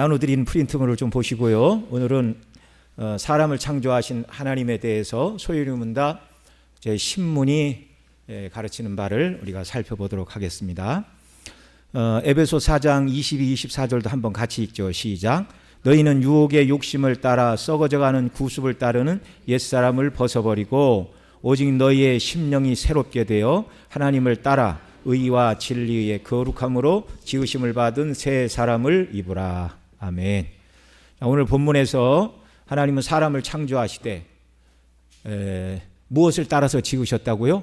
나눠드린 프린트물을 좀 보시고요. 오늘은 사람을 창조하신 하나님에 대해서 소유문답 제 신문이 가르치는 바를 우리가 살펴보도록 하겠습니다. 에베소 4장 22, 24절도 한번 같이 읽죠. 시작. 너희는 유혹의 욕심을 따라 썩어져가는 구습을 따르는 옛사람을 벗어버리고 오직 너희의 심령이 새롭게 되어 하나님을 따라 의와 진리의 거룩함으로 지으심을 받은 새 사람을 입으라. 아멘. 오늘 본문에서 하나님은 사람을 창조하시되 무엇을 따라서 지으셨다고요?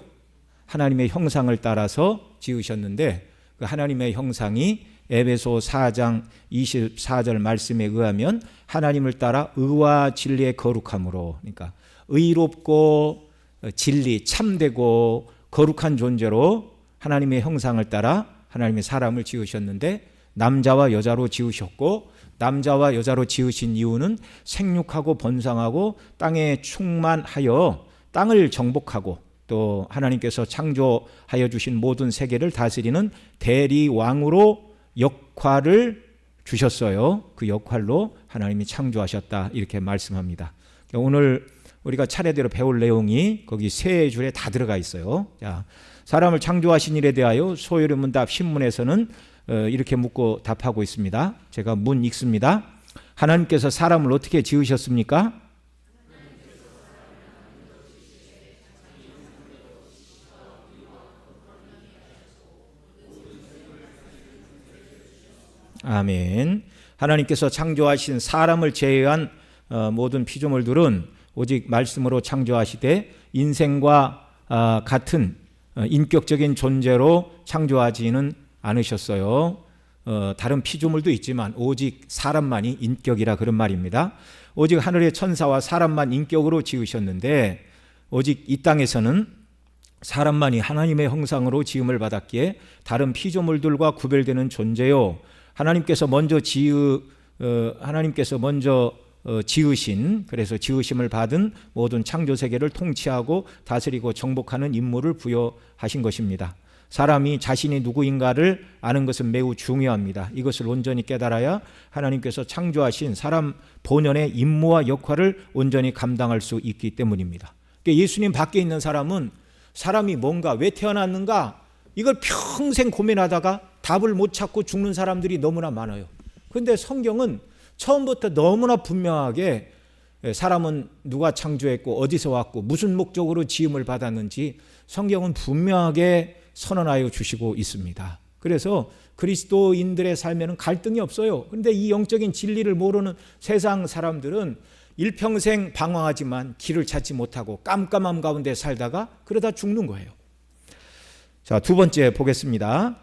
하나님의 형상을 따라서 지으셨는데 그 하나님의 형상이 에베소 4장 24절 말씀에 의하면 하나님을 따라 의와 진리의 거룩함으로, 그러니까 의롭고 진리, 참되고 거룩한 존재로 하나님의 형상을 따라 하나님의 사람을 지으셨는데 남자와 여자로 지으셨고, 남자와 여자로 지으신 이유는 생육하고 번성하고 땅에 충만하여 땅을 정복하고 또 하나님께서 창조하여 주신 모든 세계를 다스리는 대리왕으로 역할을 주셨어요. 그 역할로 하나님이 창조하셨다, 이렇게 말씀합니다. 오늘 우리가 차례대로 배울 내용이 거기 세 줄에 다 들어가 있어요. 자, 사람을 창조하신 일에 대하여 소요문답 신문에서는 이렇게 묻고 답하고 있습니다. 제가 문 읽습니다. 하나님께서 사람을 어떻게 지으셨습니까? 아멘. 하나님께서 창조하신 사람을 제외한 모든 피조물들은 오직 말씀으로 창조하시되 인생과 같은 인격적인 존재로 창조하지는 않으셨어요. 다른 피조물도 있지만 오직 사람만이 인격이라 그런 말입니다. 오직 하늘의 천사와 사람만 인격으로 지으셨는데 오직 이 땅에서는 사람만이 하나님의 형상으로 지음을 받았기에 다른 피조물들과 구별되는 존재요. 하나님께서 먼저 지으신, 그래서 지으심을 받은 모든 창조 세계를 통치하고 다스리고 정복하는 임무를 부여하신 것입니다. 사람이 자신이 누구인가를 아는 것은 매우 중요합니다. 이것을 온전히 깨달아야 하나님께서 창조하신 사람 본연의 임무와 역할을 온전히 감당할 수 있기 때문입니다. 그러니까 예수님 밖에 있는 사람은 사람이 뭔가, 왜 태어났는가, 이걸 평생 고민하다가 답을 못 찾고 죽는 사람들이 너무나 많아요. 그런데 성경은 처음부터 너무나 분명하게 사람은 누가 창조했고 어디서 왔고 무슨 목적으로 지음을 받았는지 성경은 분명하게 선언하여 주시고 있습니다. 그래서 그리스도인들의 삶에는 갈등이 없어요. 그런데 이 영적인 진리를 모르는 세상 사람들은 일평생 방황하지만 길을 찾지 못하고 깜깜함 가운데 살다가 그러다 죽는 거예요. 자, 두 번째 보겠습니다.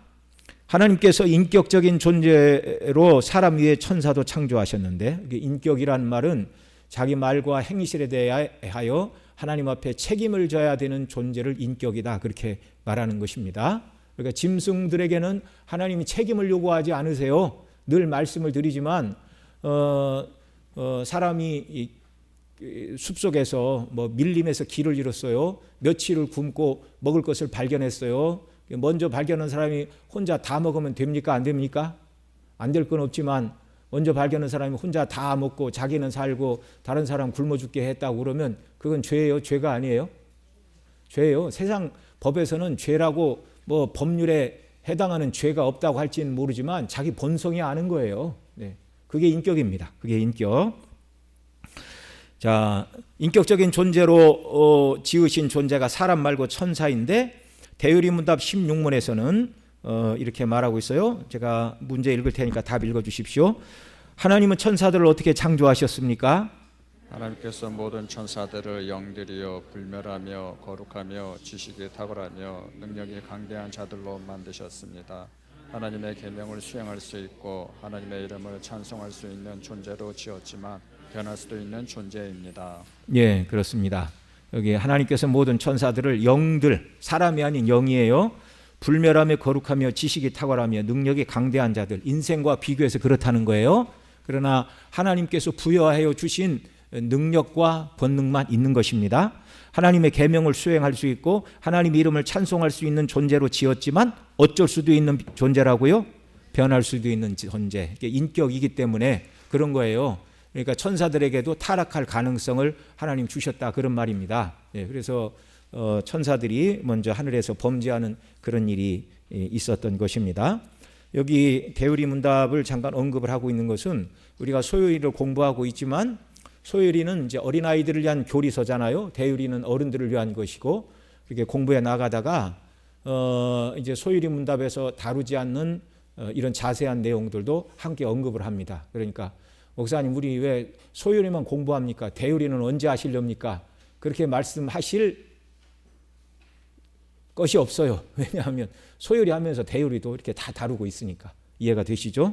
하나님께서 인격적인 존재로 사람 위에 천사도 창조하셨는데, 인격이란 말은 자기 말과 행실에 대하여 하나님 앞에 책임을 져야 되는 존재를 인격이다, 그렇게 말하는 것입니다. 그러니까 짐승들에게는 하나님이 책임을 요구하지 않으세요. 늘 말씀을 드리지만 사람이 숲속에서 밀림에서 길을 잃었어요. 며칠을 굶고 먹을 것을 발견했어요. 먼저 발견한 사람이 혼자 다 먹으면 됩니까? 안 됩니까? 안 될 건 없지만 먼저 발견한 사람이 혼자 다 먹고 자기는 살고 다른 사람 굶어 죽게 했다고 그러면 그건 죄예요? 죄가 아니에요? 죄예요. 세상 법에서는 죄라고 법률에 해당하는 죄가 없다고 할지는 모르지만 자기 본성이 아는 거예요. 네. 그게 인격입니다. 그게 인격. 자, 인격적인 존재로 지으신 존재가 사람 말고 천사인데 대유리문답 16문에서는 이렇게 말하고 있어요. 제가 문제 읽을 테니까 답 읽어주십시오. 하나님은 천사들을 어떻게 창조하셨습니까? 하나님께서 모든 천사들을 영들이여 불멸하며 거룩하며 지식이 탁월하며 능력이 강대한 자들로 만드셨습니다. 하나님의 계명을 수행할 수 있고 하나님의 이름을 찬송할 수 있는 존재로 지었지만 변할 수도 있는 존재입니다. 예, 그렇습니다. 여기 하나님께서 모든 천사들을 영들, 사람이 아닌 영이에요. 불멸하며 거룩하며 지식이 탁월하며 능력이 강대한 자들, 인생과 비교해서 그렇다는 거예요. 그러나 하나님께서 부여하여 주신 능력과 권능만 있는 것입니다. 하나님의 계명을 수행할 수 있고 하나님의 이름을 찬송할 수 있는 존재로 지었지만 어쩔 수도 있는 존재라고요? 변할 수도 있는 존재, 이게 인격이기 때문에 그런 거예요. 그러니까 천사들에게도 타락할 가능성을 하나님 주셨다, 그런 말입니다. 예, 그래서 천사들이 먼저 하늘에서 범죄하는 그런 일이 있었던 것입니다. 여기 대유리 문답을 잠깐 언급을 하고 있는 것은, 우리가 소요리를 공부하고 있지만 소요리는 이제 어린아이들을 위한 교리서잖아요. 대유리는 어른들을 위한 것이고, 이렇게 공부해 나가다가 이제 소요리 문답에서 다루지 않는 이런 자세한 내용들도 함께 언급을 합니다. 그러니까 목사님, 우리 왜 소요리만 공부합니까? 대유리는 언제 하시렵니까? 그렇게 말씀하실 것이 없어요. 왜냐하면 소요리 하면서 대유리도 이렇게 다 다루고 있으니까. 이해가 되시죠?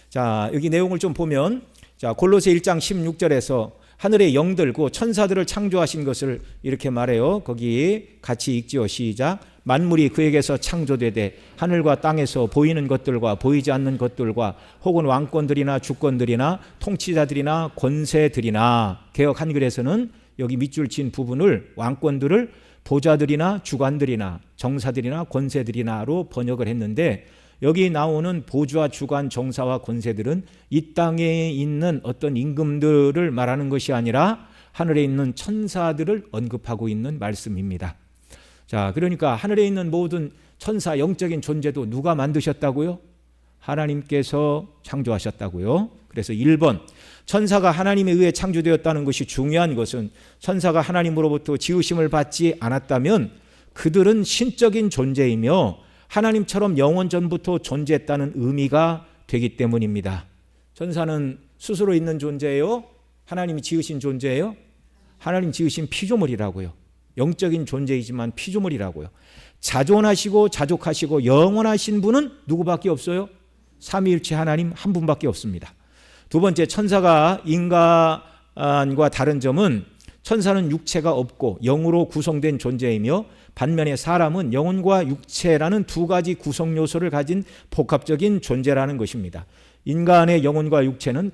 자, 여기 내용을 좀 보면, 자, 골로새 1장 16절에서 하늘의 영들, 그 천사들을 창조하신 것을 이렇게 말해요. 거기 같이 읽지요. 시작. 만물이 그에게서 창조되되 하늘과 땅에서 보이는 것들과 보이지 않는 것들과 혹은 왕권들이나 주권들이나 통치자들이나 권세들이나, 개역 한글에서는 여기 밑줄 친 부분을 왕권들을 보좌들이나 주관들이나 정사들이나 권세들이나로 번역을 했는데, 여기 나오는 보좌, 주관, 정사와 권세들은 이 땅에 있는 어떤 임금들을 말하는 것이 아니라 하늘에 있는 천사들을 언급하고 있는 말씀입니다. 자, 그러니까 하늘에 있는 모든 천사, 영적인 존재도 누가 만드셨다고요? 하나님께서 창조하셨다고요. 그래서 1번, 천사가 하나님에 의해 창조되었다는 것이 중요한 것은, 천사가 하나님으로부터 지으심을 받지 않았다면 그들은 신적인 존재이며 하나님처럼 영원 전부터 존재했다는 의미가 되기 때문입니다. 천사는 스스로 있는 존재예요? 하나님이 지으신 존재예요? 하나님 지으신 피조물이라고요. 영적인 존재이지만 피조물이라고요. 자존하시고 자족하시고 영원하신 분은 누구밖에 없어요? 삼위일체 하나님 한 분밖에 없습니다. 두 번째, 천사가 인간과 다른 점은, 천사는 육체가 없고 영으로 구성된 존재이며 반면에 사람은 영혼과 육체라는 두 가지 구성 요소를 가진 복합적인 존재라는 것입니다. 인간의 영혼과 육체는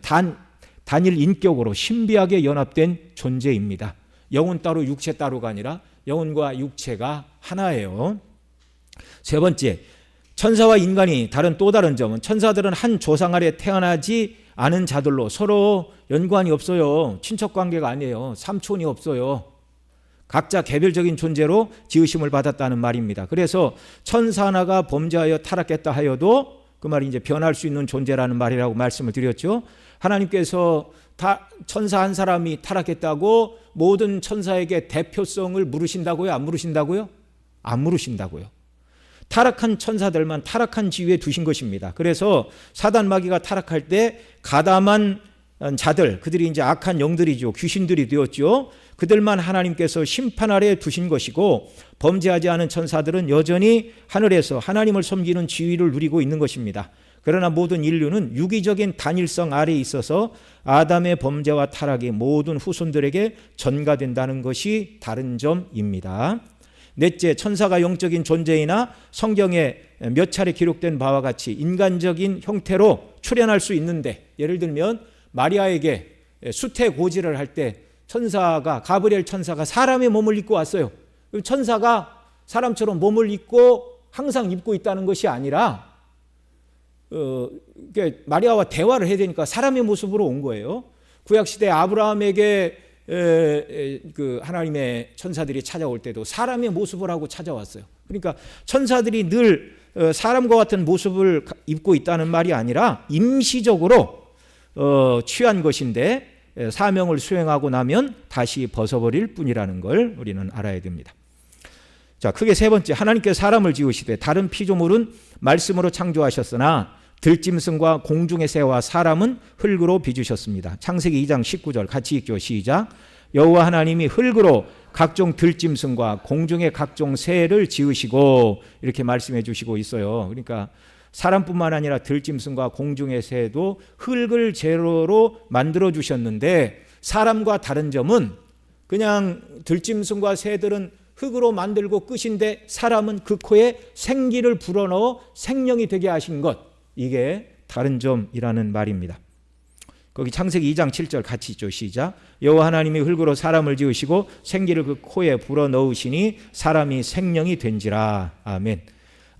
단일 인격으로 신비하게 연합된 존재입니다. 영혼 따로 육체 따로가 아니라 영혼과 육체가 하나예요. 세 번째, 천사와 인간이 다른 또 다른 점은, 천사들은 한 조상 아래 태어나지 않은 자들로 서로 연관이 없어요. 친척 관계가 아니에요. 삼촌이 없어요. 각자 개별적인 존재로 지으심을 받았다는 말입니다. 그래서 천사 하나가 범죄하여 타락했다 하여도 그 말이 이제 변할 수 있는 존재라는 말이라고 말씀을 드렸죠. 하나님께서 천사 한 사람이 타락했다고 모든 천사에게 대표성을 물으신다고요? 안 물으신다고요? 안 물으신다고요. 타락한 천사들만 타락한 지위에 두신 것입니다. 그래서 사단 마귀가 타락할 때 가담한 자들, 그들이 이제 악한 영들이죠. 귀신들이 되었죠. 그들만 하나님께서 심판 아래에 두신 것이고, 범죄하지 않은 천사들은 여전히 하늘에서 하나님을 섬기는 지위를 누리고 있는 것입니다. 그러나 모든 인류는 유기적인 단일성 아래에 있어서 아담의 범죄와 타락이 모든 후손들에게 전가된다는 것이 다른 점입니다. 넷째, 천사가 영적인 존재이나 성경에 몇 차례 기록된 바와 같이 인간적인 형태로 출현할 수 있는데, 예를 들면 마리아에게 수태고지를 할 때 가브리엘 천사가 사람의 몸을 입고 왔어요. 천사가 사람처럼 몸을 입고 항상 입고 있다는 것이 아니라 마리아와 대화를 해야 되니까 사람의 모습으로 온 거예요. 구약시대 아브라함에게 하나님의 천사들이 찾아올 때도 사람의 모습을 하고 찾아왔어요. 그러니까 천사들이 늘 사람과 같은 모습을 입고 있다는 말이 아니라 임시적으로 취한 것인데, 사명을 수행하고 나면 다시 벗어버릴 뿐이라는 걸 우리는 알아야 됩니다. 자, 크게 세 번째, 하나님께서 사람을 지으시되 다른 피조물은 말씀으로 창조하셨으나 들짐승과 공중의 새와 사람은 흙으로 빚으셨습니다. 창세기 2장 19절 같이 읽죠. 시작. 여호와 하나님이 흙으로 각종 들짐승과 공중의 각종 새를 지으시고, 이렇게 말씀해 주시고 있어요. 그러니까 사람뿐만 아니라 들짐승과 공중의 새도 흙을 재료로 만들어 주셨는데, 사람과 다른 점은 그냥 들짐승과 새들은 흙으로 만들고 끝인데 사람은 그 코에 생기를 불어넣어 생명이 되게 하신 것, 이게 다른 점이라는 말입니다. 거기 창세기 2장 7절 같이 있죠. 시작. 여호와 하나님이 흙으로 사람을 지으시고 생기를 그 코에 불어넣으시니 사람이 생명이 된지라. 아멘.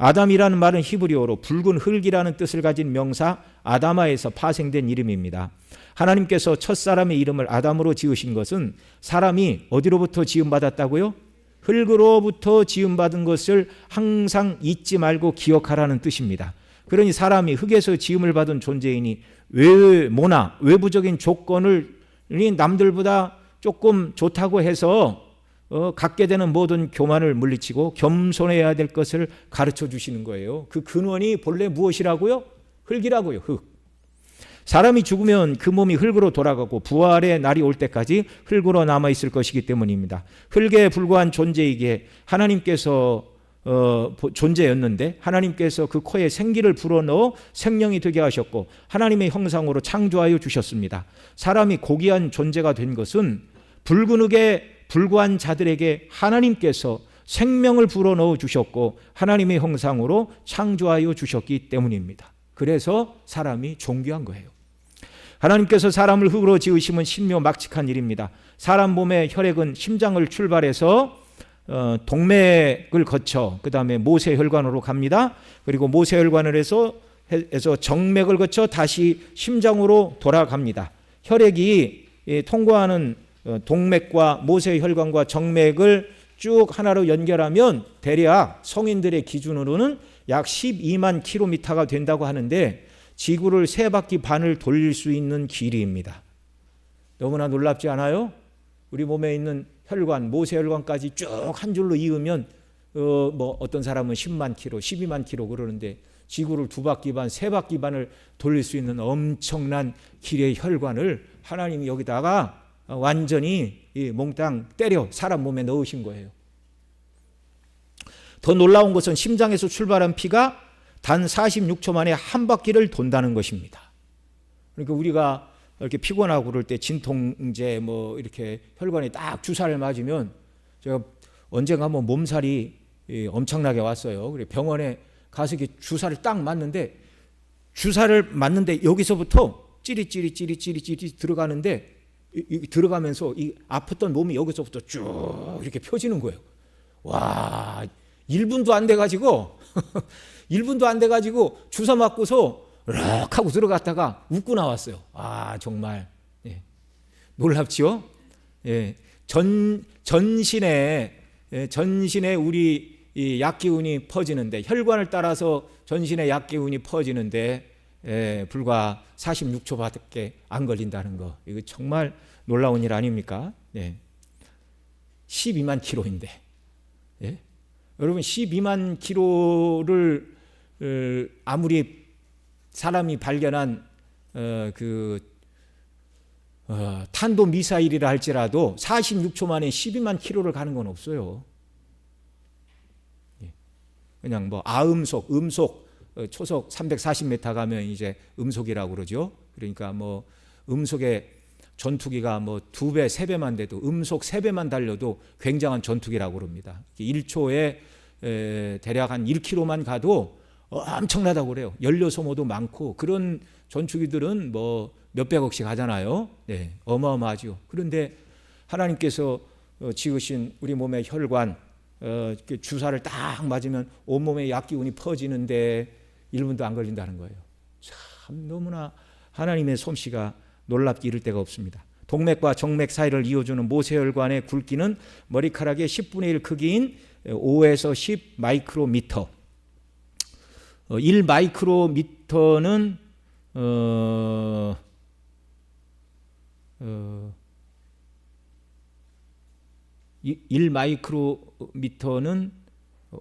아담이라는 말은 히브리어로 붉은 흙이라는 뜻을 가진 명사 아다마에서 파생된 이름입니다. 하나님께서 첫사람의 이름을 아담으로 지으신 것은 사람이 어디로부터 지음받았다고요? 흙으로부터 지음받은 것을 항상 잊지 말고 기억하라는 뜻입니다. 그러니 사람이 흙에서 지음을 받은 존재이니 외모나 외부적인 조건을 남들보다 조금 좋다고 해서 갖게 되는 모든 교만을 물리치고 겸손해야 될 것을 가르쳐 주시는 거예요. 그 근원이 본래 무엇이라고요? 흙이라고요. 흙. 사람이 죽으면 그 몸이 흙으로 돌아가고 부활의 날이 올 때까지 흙으로 남아있을 것이기 때문입니다. 흙에 불과한 존재이기에 하나님께서 존재였는데 하나님께서 그 코에 생기를 불어넣어 생명이 되게 하셨고 하나님의 형상으로 창조하여 주셨습니다. 사람이 고귀한 존재가 된 것은 붉은 흙에 불과한 자들에게 하나님께서 생명을 불어넣어 주셨고 하나님의 형상으로 창조하여 주셨기 때문입니다. 그래서 사람이 존귀한 거예요. 하나님께서 사람을 흙으로 지으심은 신묘막측한 일입니다. 사람 몸의 혈액은 심장을 출발해서 동맥을 거쳐 그 다음에 모세혈관으로 갑니다. 그리고 모세혈관을 해서 정맥을 거쳐 다시 심장으로 돌아갑니다. 혈액이 통과하는 동맥과 모세혈관과 정맥을 쭉 하나로 연결하면 대략 성인들의 기준으로는 약 12만 킬로미터가 된다고 하는데 지구를 3바퀴 반을 돌릴 수 있는 길이입니다. 너무나 놀랍지 않아요? 우리 몸에 있는 혈관, 모세혈관까지 쭉 한 줄로 이으면 어떤 사람은 10만 킬로, 12만 킬로 그러는데 지구를 2바퀴 반, 3바퀴 반을 돌릴 수 있는 엄청난 길의 혈관을 하나님이 여기다가 완전히 몽땅 때려 사람 몸에 넣으신 거예요. 더 놀라운 것은 심장에서 출발한 피가 단 46초 만에 한 바퀴를 돈다는 것입니다. 그러니까 우리가 이렇게 피곤하고 그럴 때 진통제 이렇게 혈관에 딱 주사를 맞으면 제가 언젠가 한번 몸살이 엄청나게 왔어요. 그래 병원에 가서 이렇게 주사를 딱 맞는데 여기서부터 찌릿찌릿 들어가는데 들어가면서 이 아팠던 몸이 여기서부터 쭉 이렇게 펴지는 거예요. 와, 1분도 안 돼가지고 1분도 안 돼가지고 주사 맞고서 럭 하고 들어갔다가 웃고 나왔어요. 아, 정말 놀랍지요? 전신에 우리 이 약기운이 퍼지는데 혈관을 따라서 전신에 약기운이 퍼지는데 불과 46초밖에 안 걸린다는 거, 이거 정말 놀라운 일 아닙니까? 12만 킬로인데, 여러분 12만 킬로를 아무리 사람이 발견한 탄도 미사일이라 할지라도 46초 만에 12만 킬로를 가는 건 없어요. 그냥 아음속, 음속, 초속 340m 가면 이제 음속이라고 그러죠. 그러니까 음속의 전투기가 2배, 3배만 돼도 음속 3배만 달려도 굉장한 전투기라고 그럽니다. 1초에 대략 한 1km만 가도 엄청나다고 그래요. 연료 소모도 많고 그런 전투기들은 몇백억씩 하잖아요. 어마어마하죠. 그런데 하나님께서 지으신 우리 몸의 혈관, 주사를 딱 맞으면 온몸에 약기운이 퍼지는데 1분도 안 걸린다는 거예요. 참 너무나 하나님의 솜씨가 놀랍기 이를 데가 없습니다. 동맥과 정맥 사이를 이어주는 모세혈관의 굵기는 머리카락의 10분의 1 크기인 5에서 10 마이크로미터. 1 마이크로미터는 1 마이크로미터는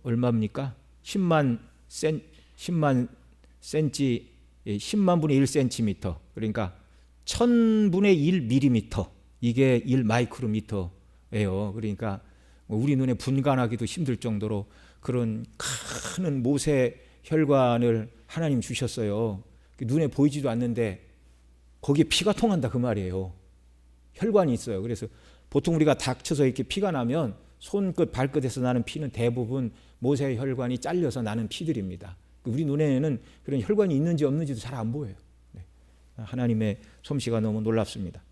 얼마입니까? 10만 분의 1 센티미터. 그러니까 1000분의 1 밀리미터. 이게 1 마이크로미터예요. 그러니까 우리 눈에 분간하기도 힘들 정도로 그런 큰 모세 혈관을 하나님 주셨어요. 눈에 보이지도 않는데 거기에 피가 통한다 그 말이에요. 혈관이 있어요. 그래서 보통 우리가 닥쳐서 이렇게 피가 나면 손끝 발끝에서 나는 피는 대부분 모세 혈관이 잘려서 나는 피들입니다. 우리 눈에는 그런 혈관이 있는지 없는지도 잘 안 보여요. 하나님의 솜씨가 너무 놀랍습니다.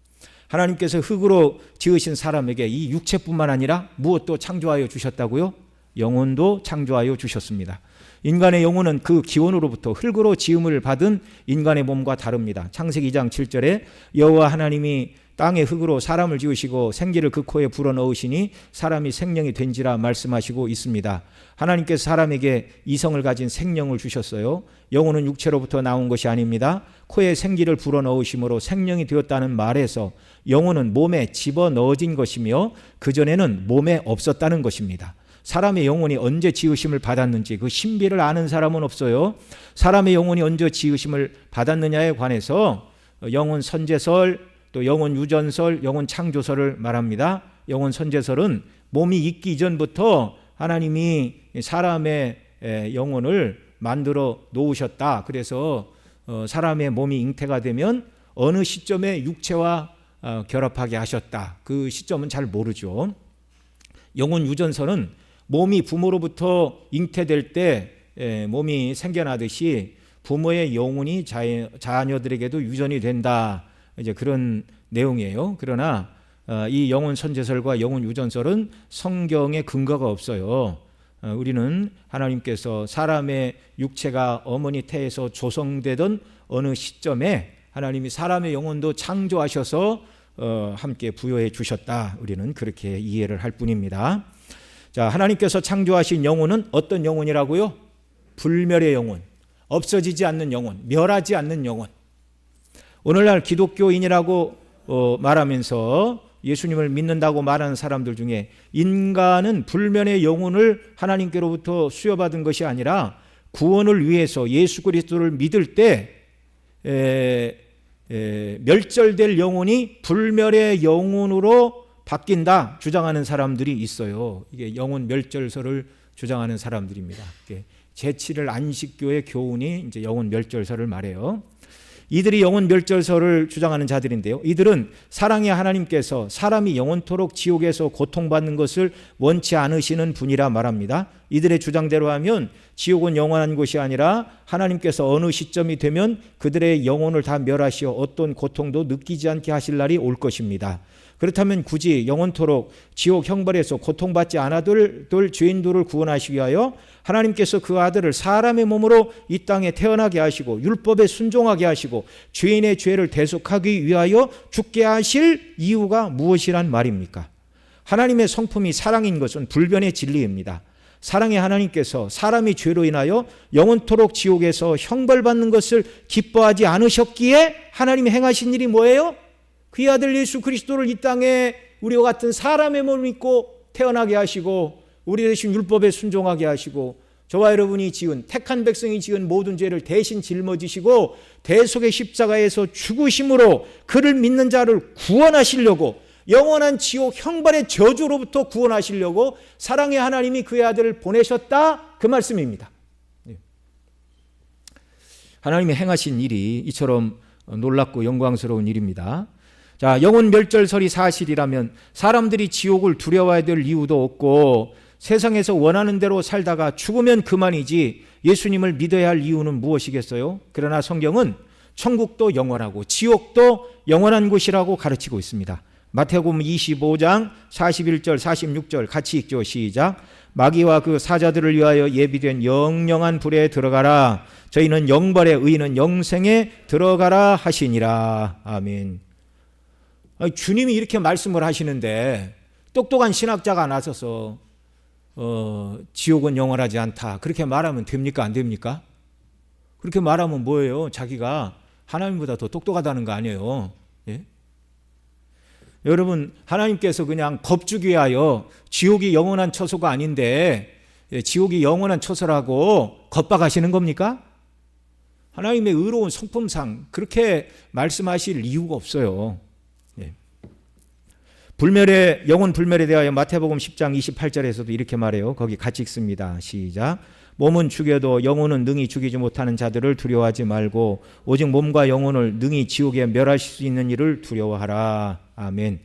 하나님께서 흙으로 지으신 사람에게 이 육체뿐만 아니라 무엇도 창조하여 주셨다고요? 영혼도 창조하여 주셨습니다. 인간의 영혼은 그 기원으로부터 흙으로 지음을 받은 인간의 몸과 다릅니다. 창세기 2장 7절에 여호와 하나님이 땅의 흙으로 사람을 지으시고 생기를 그 코에 불어넣으시니 사람이 생명이 된지라 말씀하시고 있습니다. 하나님께서 사람에게 이성을 가진 생명을 주셨어요. 영혼은 육체로부터 나온 것이 아닙니다. 코에 생기를 불어넣으심으로 생명이 되었다는 말에서 영혼은 몸에 집어넣어진 것이며 그전에는 몸에 없었다는 것입니다. 사람의 영혼이 언제 지으심을 받았는지 그 신비를 아는 사람은 없어요. 사람의 영혼이 언제 지으심을 받았느냐에 관해서 영혼 선제설, 또 영혼 유전설, 영혼 창조설을 말합니다. 영혼 선제설은 몸이 있기 이전부터 하나님이 사람의 영혼을 만들어 놓으셨다. 그래서 사람의 몸이 잉태가 되면 어느 시점에 육체와 결합하게 하셨다. 그 시점은 잘 모르죠. 영혼 유전설은 몸이 부모로부터 잉태될 때 몸이 생겨나듯이 부모의 영혼이 자녀들에게도 유전이 된다. 이제 그런 내용이에요. 그러나 이 영혼 선제설과 영혼 유전설은 성경에 근거가 없어요. 우리는 하나님께서 사람의 육체가 어머니 태에서 조성되던 어느 시점에 하나님이 사람의 영혼도 창조하셔서 함께 부여해 주셨다. 우리는 그렇게 이해를 할 뿐입니다. 자, 하나님께서 창조하신 영혼은 어떤 영혼이라고요? 불멸의 영혼, 없어지지 않는 영혼, 멸하지 않는 영혼. 오늘날 기독교인이라고 말하면서 예수님을 믿는다고 말하는 사람들 중에 인간은 불멸의 영혼을 하나님께로부터 수여받은 것이 아니라 구원을 위해서 예수 그리스도를 믿을 때 멸절될 영혼이 불멸의 영혼으로 바뀐다 주장하는 사람들이 있어요. 이게 영혼 멸절설을 주장하는 사람들입니다. 제7일 안식교의 교훈이 이제 영혼 멸절설을 말해요. 이들이 영혼 멸절설을 주장하는 자들인데요. 이들은 사랑의 하나님께서 사람이 영원토록 지옥에서 고통받는 것을 원치 않으시는 분이라 말합니다. 이들의 주장대로 하면 지옥은 영원한 곳이 아니라 하나님께서 어느 시점이 되면 그들의 영혼을 다 멸하시어 어떤 고통도 느끼지 않게 하실 날이 올 것입니다. 그렇다면 굳이 영원토록 지옥 형벌에서 고통받지 않아둘 죄인들을 구원하시기 위하여 하나님께서 그 아들을 사람의 몸으로 이 땅에 태어나게 하시고 율법에 순종하게 하시고 죄인의 죄를 대속하기 위하여 죽게 하실 이유가 무엇이란 말입니까? 하나님의 성품이 사랑인 것은 불변의 진리입니다. 사랑의 하나님께서 사람이 죄로 인하여 영원토록 지옥에서 형벌받는 것을 기뻐하지 않으셨기에 하나님이 행하신 일이 뭐예요? 그의 아들 예수 그리스도를 이 땅에 우리와 같은 사람의 몸을 입고 태어나게 하시고 우리 대신 율법에 순종하게 하시고 저와 여러분이 지은 택한 백성이 지은 모든 죄를 대신 짊어지시고 대속의 십자가에서 죽으심으로 그를 믿는 자를 구원하시려고 영원한 지옥 형벌의 저주로부터 구원하시려고 사랑의 하나님이 그의 아들을 보내셨다 그 말씀입니다. 하나님이 행하신 일이 이처럼 놀랍고 영광스러운 일입니다. 자, 영혼 멸절설이 사실이라면 사람들이 지옥을 두려워해야 될 이유도 없고 세상에서 원하는 대로 살다가 죽으면 그만이지 예수님을 믿어야 할 이유는 무엇이겠어요? 그러나 성경은 천국도 영원하고 지옥도 영원한 곳이라고 가르치고 있습니다. 마태복음 25장 41절 46절 같이 읽죠. 시작. 마귀와 그 사자들을 위하여 예비된 영영한 불에 들어가라. 저희는 영벌에 의인은 영생에 들어가라 하시니라. 아멘. 주님이 이렇게 말씀을 하시는데 똑똑한 신학자가 나서서 지옥은 영원하지 않다 그렇게 말하면 됩니까? 안 됩니까? 그렇게 말하면 뭐예요? 자기가 하나님보다 더 똑똑하다는 거 아니에요? 예? 여러분, 하나님께서 그냥 겁주기 위하여 지옥이 영원한 처소가 아닌데 지옥이 영원한 처소라고 겁박하시는 겁니까? 하나님의 의로운 성품상 그렇게 말씀하실 이유가 없어요. 불멸의 영혼 불멸에 대하여 마태복음 10장 28절에서도 이렇게 말해요. 거기 같이 읽습니다. 시작. 몸은 죽여도 영혼은 능히 죽이지 못하는 자들을 두려워하지 말고 오직 몸과 영혼을 능히 지옥에 멸하실 수 있는 일을 두려워하라. 아멘.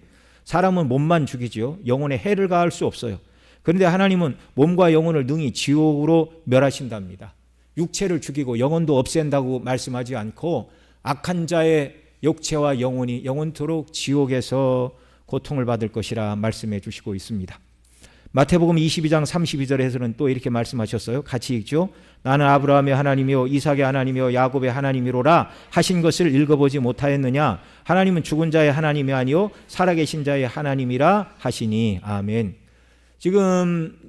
사람은 몸만 죽이지요. 영혼에 해를 가할 수 없어요. 그런데 하나님은 몸과 영혼을 능히 지옥으로 멸하신답니다. 육체를 죽이고 영혼도 없앤다고 말씀하지 않고 악한 자의 육체와 영혼이 영원토록 지옥에서 고통을 받을 것이라 말씀해 주시고 있습니다. 마태복음 22장 32절에서는 또 이렇게 말씀하셨어요. 같이 읽죠. 나는 아브라함의 하나님이요 이삭의 하나님이요 야곱의 하나님이로라 하신 것을 읽어보지 못하였느냐. 하나님은 죽은 자의 하나님이 아니요 살아계신 자의 하나님이라 하시니. 아멘. 지금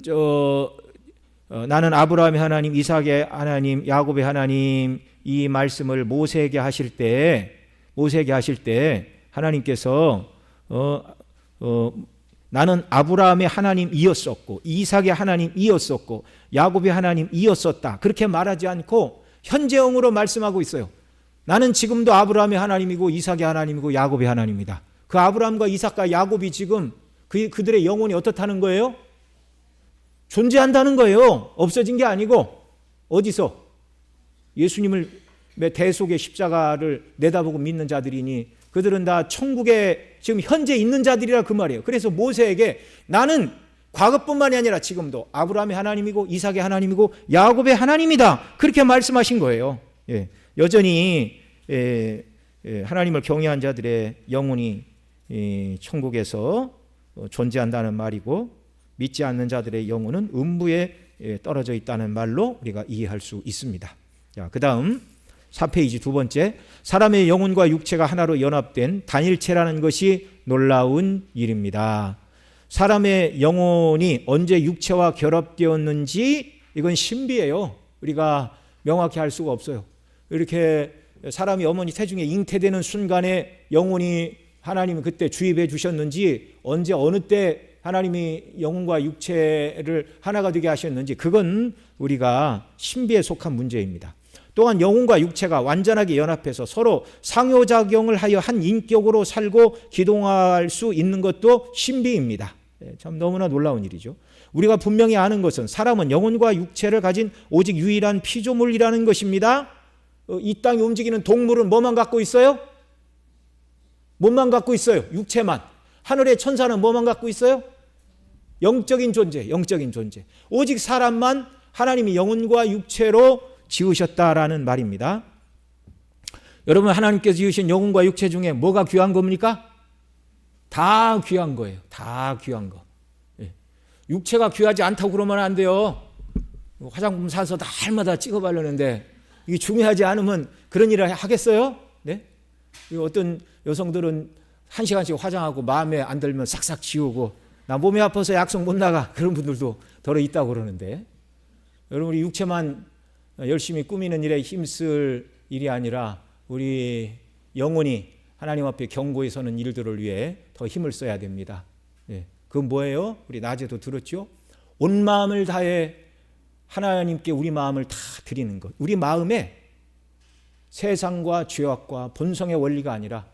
나는 아브라함의 하나님, 이삭의 하나님, 야곱의 하나님, 이 말씀을 모세에게 하실 때 하나님께서 나는 아브라함의 하나님이었었고 이삭의 하나님이었었고 야곱의 하나님이었었다. 그렇게 말하지 않고 현재형으로 말씀하고 있어요. 나는 지금도 아브라함의 하나님이고 이삭의 하나님이고 야곱의 하나님이다. 그 아브라함과 이삭과 야곱이 지금 그들의 영혼이 어떻다는 거예요? 존재한다는 거예요. 없어진 게 아니고. 어디서? 예수님을 대속의 십자가를 내다보고 믿는 자들이니 그들은 다 천국에 지금 현재 있는 자들이라 그 말이에요. 그래서 모세에게 나는 과거뿐만이 아니라 지금도 아브라함의 하나님이고 이삭의 하나님이고 야곱의 하나님이다. 그렇게 말씀하신 거예요. 예. 여전히 하나님을 경외한 자들의 영혼이 천국에서 존재한다는 말이고 믿지 않는 자들의 영혼은 음부에 떨어져 있다는 말로 우리가 이해할 수 있습니다. 자, 그다음 4페이지 두 번째, 사람의 영혼과 육체가 하나로 연합된 단일체라는 것이 놀라운 일입니다. 사람의 영혼이 언제 육체와 결합되었는지 이건 신비예요. 우리가 명확히 알 수가 없어요. 이렇게 사람이 어머니 태중에 잉태되는 순간에 영혼이 하나님이 그때 주입해 주셨는지 언제 어느 때 하나님이 영혼과 육체를 하나가 되게 하셨는지 그건 우리가 신비에 속한 문제입니다. 또한 영혼과 육체가 완전하게 연합해서 서로 상호작용을 하여 한 인격으로 살고 기동할 수 있는 것도 신비입니다. 참 너무나 놀라운 일이죠. 우리가 분명히 아는 것은 사람은 영혼과 육체를 가진 오직 유일한 피조물이라는 것입니다. 이 땅에 움직이는 동물은 뭐만 갖고 있어요? 뭐만 갖고 있어요? 육체만. 하늘의 천사는 뭐만 갖고 있어요? 영적인 존재. 오직 사람만 하나님이 영혼과 육체로 지으셨다라는 말입니다. 여러분, 하나님께서 지으신 영혼과 육체 중에 뭐가 귀한 겁니까? 다 귀한 거예요. 다 귀한 거. 육체가 귀하지 않다고 그러면 안 돼요. 화장품 사서 날마다 찍어 바르는데 이게 중요하지 않으면 그런 일을 하겠어요? 네? 어떤 여성들은 1시간씩 화장하고 마음에 안 들면 싹싹 지우고 나 몸이 아파서 약속 못 나가 그런 분들도 더러 있다고 그러는데, 여러분 우리 육체만 열심히 꾸미는 일에 힘쓸 일이 아니라 우리 영혼이 하나님 앞에 견고히 서는 일들을 위해 더 힘을 써야 됩니다. 그건 뭐예요? 우리 낮에도 들었죠? 온 마음을 다해 하나님께 우리 마음을 다 드리는 것. 우리 마음에 세상과 죄악과 본성의 원리가 아니라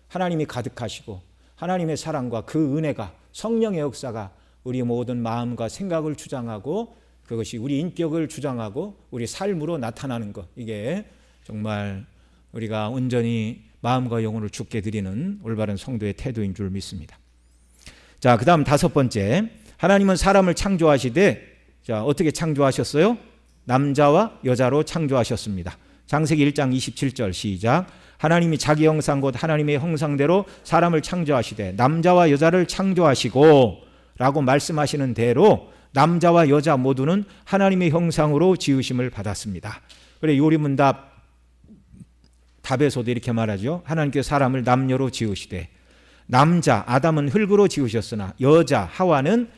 하나님이 가득하시고 하나님의 사랑과 그 은혜가 성령의 역사가 우리 모든 마음과 생각을 주장하고 그것이 우리 인격을 주장하고 우리 삶으로 나타나는 것. 이게 정말 우리가 온전히 마음과 영혼을 주께 드리는 올바른 성도의 태도인 줄 믿습니다. 자, 그 다음 다섯 번째, 하나님은 사람을 창조하시되 자, 어떻게 창조하셨어요? 남자와 여자로 창조하셨습니다. 창세기 1장 27절 시작. 하나님이 자기 형상 곧 하나님의 형상대로 사람을 창조하시되 남자와 여자를 창조하시고 라고 말씀하시는 대로 남자와 여자 모두는 하나님의 형상으로 지으심을 받았습니다. 그래 요리문답 답에서도 이렇게 말하죠. 하나님께서 사람을 남녀로 지으시되 남자 아담은 흙으로 지으셨으나 여자 하와는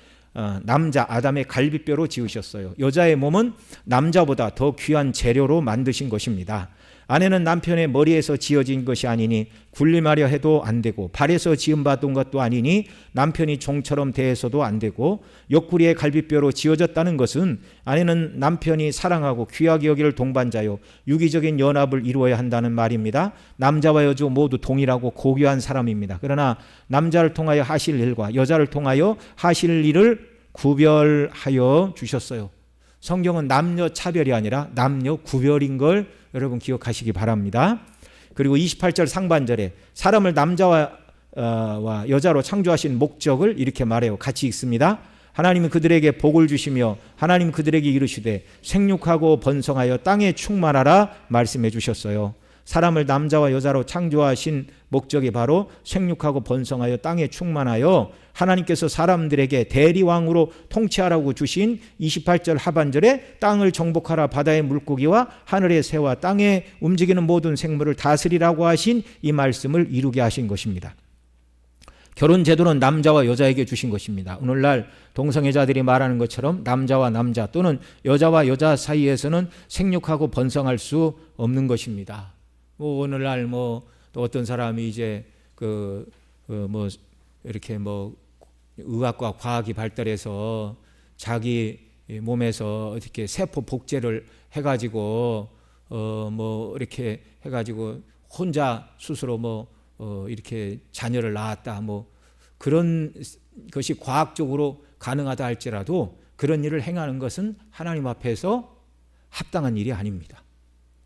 남자 아담의 갈비뼈로 지으셨어요. 여자의 몸은 남자보다 더 귀한 재료로 만드신 것입니다. 아내는 남편의 머리에서 지어진 것이 아니니 군림하려 해도 안 되고 발에서 지음받은 것도 아니니 남편이 종처럼 대해서도 안 되고 옆구리의 갈비뼈로 지어졌다는 것은 아내는 남편이 사랑하고 귀하게 여길 동반자요 유기적인 연합을 이루어야 한다는 말입니다. 남자와 여자 모두 동일하고 고귀한 사람입니다. 그러나 남자를 통하여 하실 일과 여자를 통하여 하실 일을 구별하여 주셨어요. 성경은 남녀 차별이 아니라 남녀 구별인 걸 여러분 기억하시기 바랍니다. 그리고 28절 상반절에 사람을 남자와 여자로 창조하신 목적을 이렇게 말해요. 같이 읽습니다. 하나님은 그들에게 복을 주시며 하나님 그들에게 이르시되 생육하고 번성하여 땅에 충만하라 말씀해 주셨어요. 사람을 남자와 여자로 창조하신 목적이 바로 생육하고 번성하여 땅에 충만하여 하나님께서 사람들에게 대리왕으로 통치하라고 주신 28절 하반절에 땅을 정복하라, 바다의 물고기와 하늘의 새와 땅에 움직이는 모든 생물을 다스리라고 하신 이 말씀을 이루게 하신 것입니다. 결혼 제도는 남자와 여자에게 주신 것입니다. 오늘날 동성애자들이 말하는 것처럼 남자와 남자 또는 여자와 여자 사이에서는 생육하고 번성할 수 없는 것입니다. 뭐 오늘날 또 어떤 사람이 이제 이렇게 의학과 과학이 발달해서 자기 몸에서 어떻게 세포 복제를 해가지고 이렇게 해가지고 혼자 스스로 이렇게 자녀를 낳았다, 그런 것이 과학적으로 가능하다 할지라도 그런 일을 행하는 것은 하나님 앞에서 합당한 일이 아닙니다.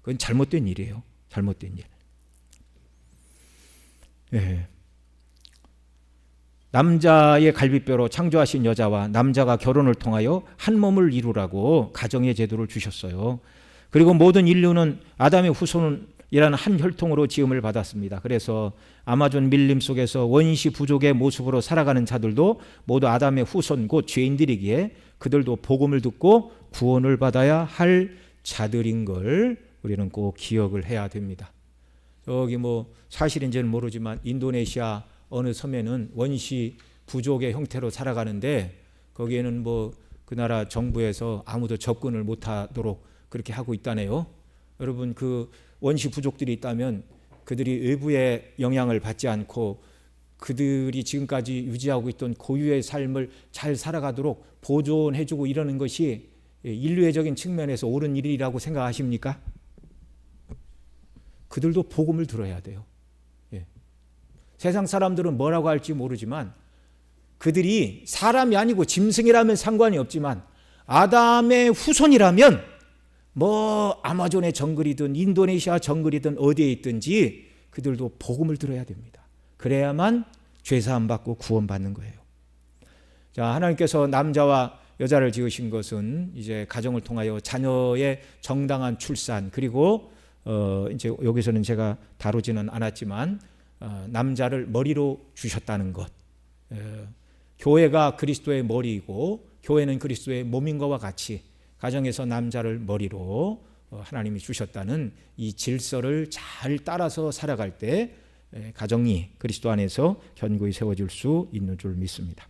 그건 잘못된 일이에요. 잘못된 일. 네. 남자의 갈비뼈로 창조하신 여자와 남자가 결혼을 통하여 한 몸을 이루라고 가정의 제도를 주셨어요. 그리고 모든 인류는 아담의 후손이라는 한 혈통으로 지음을 받았습니다. 그래서 아마존 밀림 속에서 원시 부족의 모습으로 살아가는 자들도 모두 아담의 후손 곧 죄인들이기에 그들도 복음을 듣고 구원을 받아야 할 자들인 걸 우리는 꼭 기억을 해야 됩니다. 여기 사실인지는 모르지만 인도네시아 어느 섬에는 원시 부족의 형태로 살아가는데 거기에는 그 나라 정부에서 아무도 접근을 못하도록 그렇게 하고 있다네요. 여러분, 그 원시 부족들이 있다면 그들이 외부의 영향을 받지 않고 그들이 지금까지 유지하고 있던 고유의 삶을 잘 살아가도록 보존해주고 이러는 것이 인류애적인 측면에서 옳은 일이라고 생각하십니까? 그들도 복음을 들어야 돼요. 세상 사람들은 뭐라고 할지 모르지만 그들이 사람이 아니고 짐승이라면 상관이 없지만 아담의 후손이라면 아마존의 정글이든 인도네시아 정글이든 어디에 있든지 그들도 복음을 들어야 됩니다. 그래야만 죄사함 받고 구원받는 거예요. 자, 하나님께서 남자와 여자를 지으신 것은 이제 가정을 통하여 자녀의 정당한 출산, 그리고 이제 여기서는 제가 다루지는 않았지만 남자를 머리로 주셨다는 것. 교회가 그리스도의 머리이고 교회는 그리스도의 몸인 것과 같이 가정에서 남자를 머리로 하나님이 주셨다는 이 질서를 잘 따라서 살아갈 때 가정이 그리스도 안에서 견고히 세워질 수 있는 줄 믿습니다.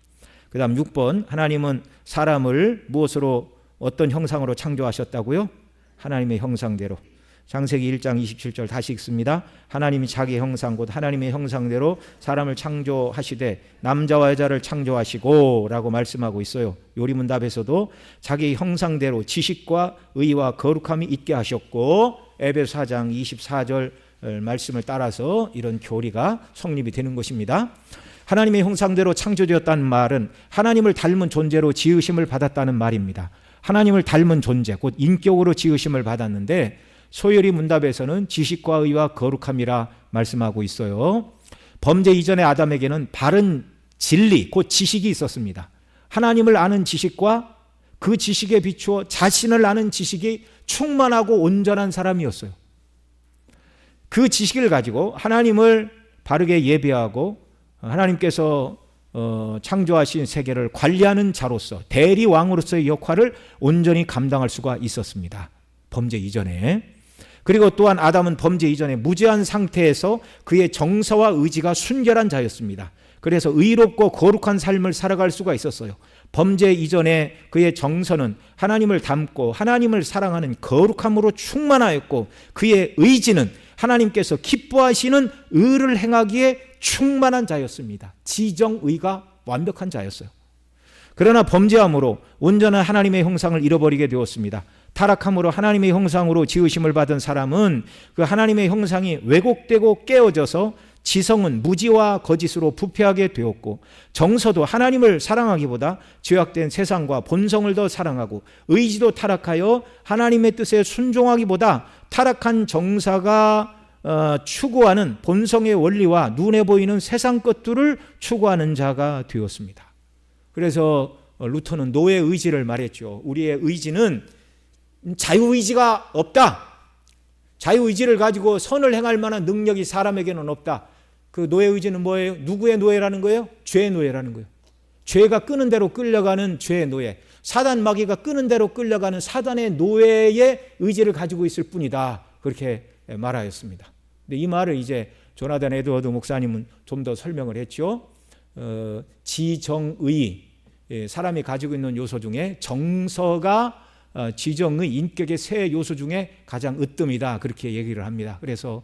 그 다음 6번, 하나님은 사람을 무엇으로 어떤 형상으로 창조하셨다고요? 하나님의 형상대로. 창세기 1장 27절 다시 읽습니다. 하나님이 자기 형상 곧 하나님의 형상대로 사람을 창조하시되 남자와 여자를 창조하시고 라고 말씀하고 있어요. 요리문답에서도 자기 형상대로 지식과 의와 거룩함이 있게 하셨고, 에베소 4장 24절 말씀을 따라서 이런 교리가 성립이 되는 것입니다. 하나님의 형상대로 창조되었다는 말은 하나님을 닮은 존재로 지으심을 받았다는 말입니다. 하나님을 닮은 존재 곧 인격으로 지으심을 받았는데 소요리 문답에서는 지식과 의와 거룩함이라 말씀하고 있어요. 범죄 이전의 아담에게는 바른 진리 곧 지식이 있었습니다. 하나님을 아는 지식과 그 지식에 비추어 자신을 아는 지식이 충만하고 온전한 사람이었어요. 그 지식을 가지고 하나님을 바르게 예배하고 하나님께서 창조하신 세계를 관리하는 자로서 대리왕으로서의 역할을 온전히 감당할 수가 있었습니다. 범죄 이전에. 그리고 또한 아담은 범죄 이전에 무죄한 상태에서 그의 정서와 의지가 순결한 자였습니다. 그래서 의롭고 거룩한 삶을 살아갈 수가 있었어요. 범죄 이전에 그의 정서는 하나님을 닮고 하나님을 사랑하는 거룩함으로 충만하였고 그의 의지는 하나님께서 기뻐하시는 의를 행하기에 충만한 자였습니다. 지정의가 완벽한 자였어요. 그러나 범죄함으로 온전한 하나님의 형상을 잃어버리게 되었습니다. 타락함으로 하나님의 형상으로 지으심을 받은 사람은 그 하나님의 형상이 왜곡되고 깨어져서 지성은 무지와 거짓으로 부패하게 되었고, 정서도 하나님을 사랑하기보다 죄악된 세상과 본성을 더 사랑하고, 의지도 타락하여 하나님의 뜻에 순종하기보다 타락한 정사가 추구하는 본성의 원리와 눈에 보이는 세상 것들을 추구하는 자가 되었습니다. 그래서 루터는 노의 의지를 말했죠. 우리의 의지는 자유의지가 없다. 자유의지를 가지고 선을 행할 만한 능력이 사람에게는 없다. 그 노예의지는 뭐예요? 누구의 노예라는 거예요? 죄의 노예라는 거예요. 죄가 끄는 대로 끌려가는 죄의 노예, 사단 마귀가 끄는 대로 끌려가는 사단의 노예의 의지를 가지고 있을 뿐이다. 그렇게 말하였습니다. 근데 이 말을 이제 조나단 에드워드 목사님은 좀 더 설명을 했죠. 지정의, 사람이 가지고 있는 요소 중에 정서가 지정의 인격의 세 요소 중에 가장 으뜸이다. 그렇게 얘기를 합니다. 그래서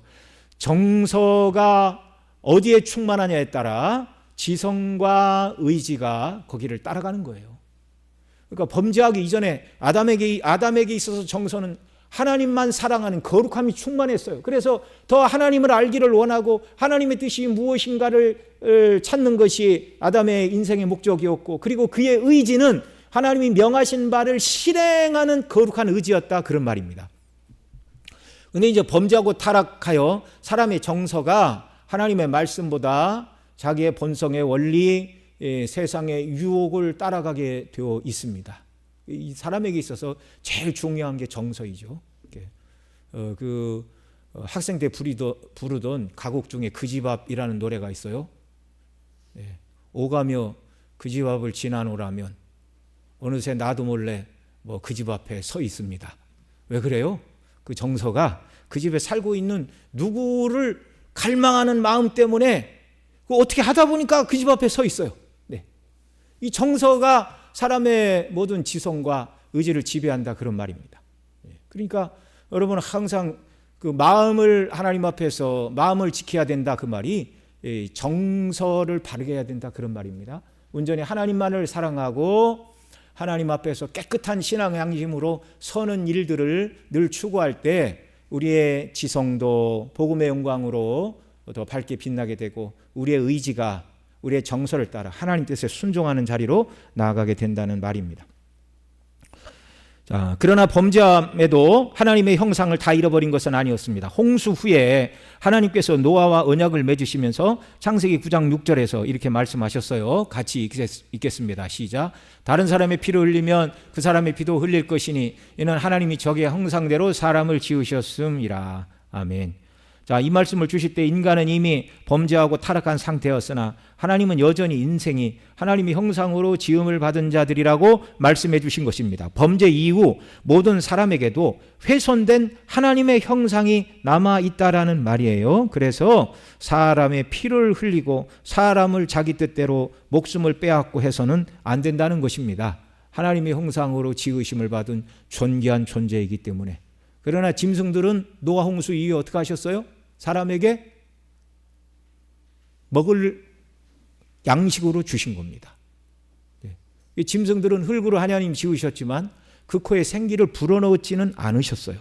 정서가 어디에 충만하냐에 따라 지성과 의지가 거기를 따라가는 거예요. 그러니까 범죄하기 이전에 아담에게 있어서 정서는 하나님만 사랑하는 거룩함이 충만했어요. 그래서 더 하나님을 알기를 원하고 하나님의 뜻이 무엇인가를 찾는 것이 아담의 인생의 목적이었고, 그리고 그의 의지는 하나님이 명하신 바를 실행하는 거룩한 의지였다. 그런 말입니다. 그런데 이제 범죄하고 타락하여 사람의 정서가 하나님의 말씀보다 자기의 본성의 원리, 세상의 유혹을 따라가게 되어 있습니다. 이 사람에게 있어서 제일 중요한 게 정서이죠. 학생 때 부르던 가곡 중에 그 집 앞이라는 노래가 있어요. 오가며 그 집 앞을 지나노라면 어느새 나도 몰래 그 집 앞에 서 있습니다. 왜 그래요? 그 정서가 그 집에 살고 있는 누구를 갈망하는 마음 때문에 어떻게 하다 보니까 그 집 앞에 서 있어요. 이 정서가 사람의 모든 지성과 의지를 지배한다. 그런 말입니다. 그러니까 여러분 항상 그 마음을 하나님 앞에서 마음을 지켜야 된다. 그 말이 정서를 바르게 해야 된다. 그런 말입니다. 온전히 하나님만을 사랑하고 하나님 앞에서 깨끗한 신앙 양심으로 서는 일들을 늘 추구할 때 우리의 지성도 복음의 영광으로 더 밝게 빛나게 되고 우리의 의지가 우리의 정서를 따라 하나님 뜻에 순종하는 자리로 나아가게 된다는 말입니다. 자, 그러나 범죄함에도 하나님의 형상을 다 잃어버린 것은 아니었습니다. 홍수 후에 하나님께서 노아와 언약을 맺으시면서 창세기 9장 6절에서 이렇게 말씀하셨어요. 같이 읽겠습니다. 시작. 다른 사람의 피를 흘리면 그 사람의 피도 흘릴 것이니 이는 하나님이 적의 형상대로 사람을 지으셨음이라. 아멘. 자, 이 말씀을 주실 때 인간은 이미 범죄하고 타락한 상태였으나 하나님은 여전히 인생이 하나님의 형상으로 지음을 받은 자들이라고 말씀해 주신 것입니다. 범죄 이후 모든 사람에게도 훼손된 하나님의 형상이 남아 있다라는 말이에요. 그래서 사람의 피를 흘리고 사람을 자기 뜻대로 목숨을 빼앗고 해서는 안 된다는 것입니다. 하나님의 형상으로 지으심을 받은 존귀한 존재이기 때문에. 그러나 짐승들은 노아 홍수 이후에 어떻게 하셨어요? 사람에게 먹을 양식으로 주신 겁니다. 이 짐승들은 흙으로 하나님 지으셨지만 그 코에 생기를 불어넣지는 않으셨어요.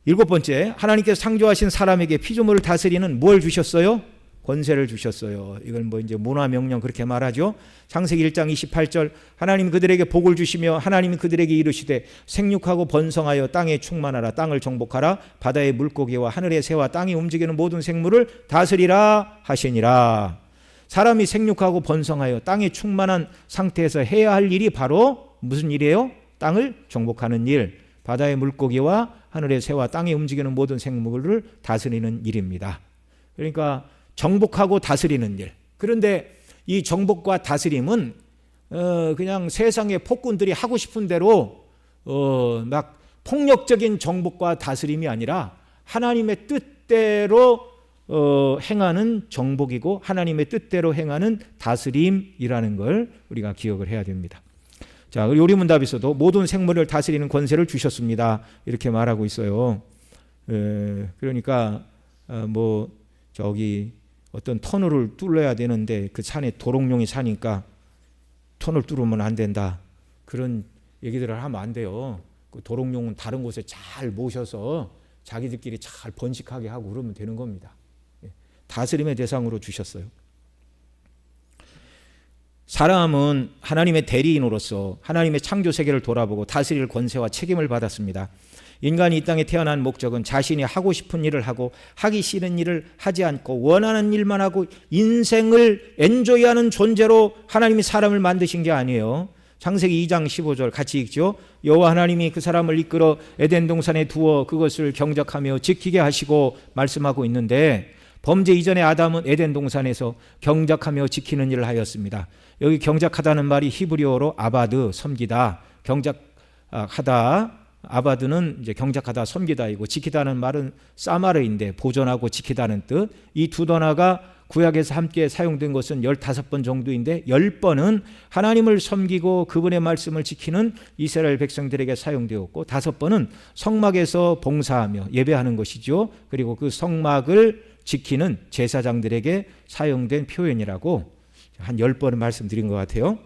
7번째, 하나님께서 창조하신 사람에게 피조물을 다스리는 뭘 주셨어요? 권세를 주셨어요. 이건 이제 문화명령 그렇게 말하죠. 창세기 1장 28절, 하나님 그들에게 복을 주시며 하나님이 그들에게 이르시되 생육하고 번성하여 땅에 충만하라. 땅을 정복하라. 바다의 물고기와 하늘의 새와 땅이 움직이는 모든 생물을 다스리라 하시니라. 사람이 생육하고 번성하여 땅에 충만한 상태에서 해야 할 일이 바로 무슨 일이에요? 땅을 정복하는 일, 바다의 물고기와 하늘의 새와 땅에 움직이는 모든 생물을 다스리는 일입니다. 그러니까 정복하고 다스리는 일. 그런데 이 정복과 다스림은 그냥 세상의 폭군들이 하고 싶은 대로 막 폭력적인 정복과 다스림이 아니라 하나님의 뜻대로 행하는 정복이고 하나님의 뜻대로 행하는 다스림이라는 걸 우리가 기억을 해야 됩니다. 자, 요리문답에서도 모든 생물을 다스리는 권세를 주셨습니다. 이렇게 말하고 있어요. 그러니까 어떤 터널을 뚫어야 되는데 그 산에 도롱뇽이 사니까 터널 뚫으면 안 된다. 그런 얘기들을 하면 안 돼요. 그 도롱뇽은 다른 곳에 잘 모셔서 자기들끼리 잘 번식하게 하고 그러면 되는 겁니다. 다스림의 대상으로 주셨어요. 사람은 하나님의 대리인으로서 하나님의 창조 세계를 돌아보고 다스릴 권세와 책임을 받았습니다. 인간이 이 땅에 태어난 목적은 자신이 하고 싶은 일을 하고 하기 싫은 일을 하지 않고 원하는 일만 하고 인생을 엔조이하는 존재로 하나님이 사람을 만드신 게 아니에요. 창세기 2장 15절 같이 읽죠. 여호와 하나님이 그 사람을 이끌어 에덴 동산에 두어 그것을 경작하며 지키게 하시고 말씀하고 있는데, 범죄 이전에 아담은 에덴 동산에서 경작하며 지키는 일을 하였습니다. 여기 경작하다는 말이 히브리어로 아바드, 섬기다, 경작하다, 아바드는 이제 경작하다, 섬기다이고, 지키다는 말은 사마르인데 보존하고 지키다는 뜻. 이 두 단어가 구약에서 함께 사용된 것은 15번 정도인데 10번은 하나님을 섬기고 그분의 말씀을 지키는 이스라엘 백성들에게 사용되었고, 5번은 성막에서 봉사하며 예배하는 것이죠. 그리고 그 성막을 지키는 제사장들에게 사용된 표현이라고 한 10번은 말씀드린 것 같아요.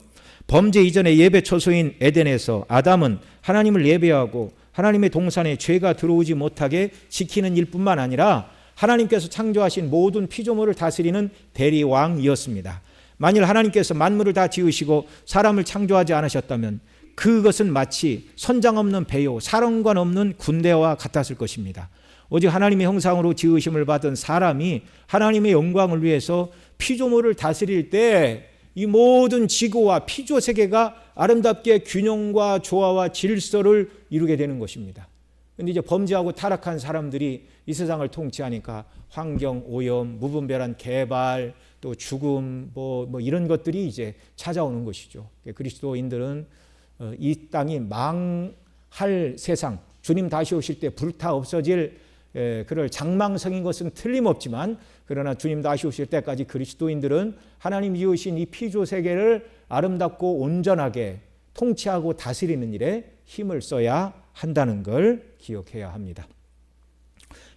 범죄 이전의 예배 초소인 에덴에서 아담은 하나님을 예배하고 하나님의 동산에 죄가 들어오지 못하게 지키는 일뿐만 아니라 하나님께서 창조하신 모든 피조물을 다스리는 대리왕이었습니다. 만일 하나님께서 만물을 다 지으시고 사람을 창조하지 않으셨다면 그것은 마치 선장 없는 배요, 사령관 없는 군대와 같았을 것입니다. 오직 하나님의 형상으로 지으심을 받은 사람이 하나님의 영광을 위해서 피조물을 다스릴 때 이 모든 지구와 피조 세계가 아름답게 균형과 조화와 질서를 이루게 되는 것입니다. 그런데 이제 범죄하고 타락한 사람들이 이 세상을 통치하니까 환경 오염, 무분별한 개발, 또 죽음, 뭐 이런 것들이 이제 찾아오는 것이죠. 그리스도인들은 이 땅이 망할 세상, 주님 다시 오실 때 불타 없어질 그럴 장망성인 것은 틀림없지만, 그러나 주님 다시 오실 때까지 그리스도인들은 하나님 지으신 이 피조 세계를 아름답고 온전하게 통치하고 다스리는 일에 힘을 써야 한다는 걸 기억해야 합니다.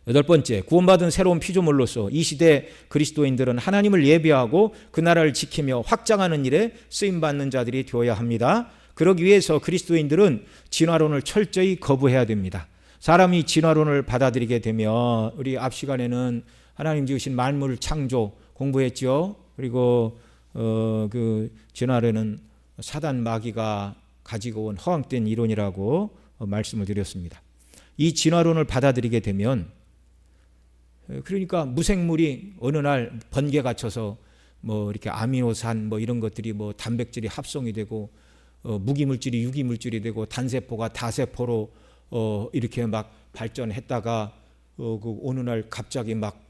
8번째, 구원받은 새로운 피조물로서 이 시대 그리스도인들은 하나님을 예배하고 그 나라를 지키며 확장하는 일에 쓰임받는 자들이 되어야 합니다. 그러기 위해서 그리스도인들은 진화론을 철저히 거부해야 됩니다. 사람이 진화론을 받아들이게 되면, 우리 앞 시간에는 하나님 지으신 만물 창조 공부했죠. 그리고 그 진화론은 사단 마귀가 가지고 온 허황된 이론이라고 말씀을 드렸습니다. 이 진화론을 받아들이게 되면, 그러니까 무생물이 어느 날 번개가 쳐서 뭐 이렇게 아미노산 뭐 이런 것들이 뭐 단백질이 합성이 되고, 무기물질이 유기물질이 되고, 단세포가 다세포로 이렇게 막 발전했다가 그 어느 날 갑자기 막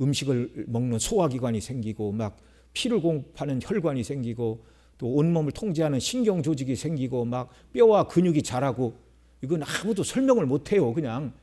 음식을 먹는 소화기관이 생기고, 막 피를 공급하는 혈관이 생기고, 또 온몸을 통제하는 신경 조직이 생기고, 막 뼈와 근육이 자라고, 이건 아무도 설명을 못해요. 그냥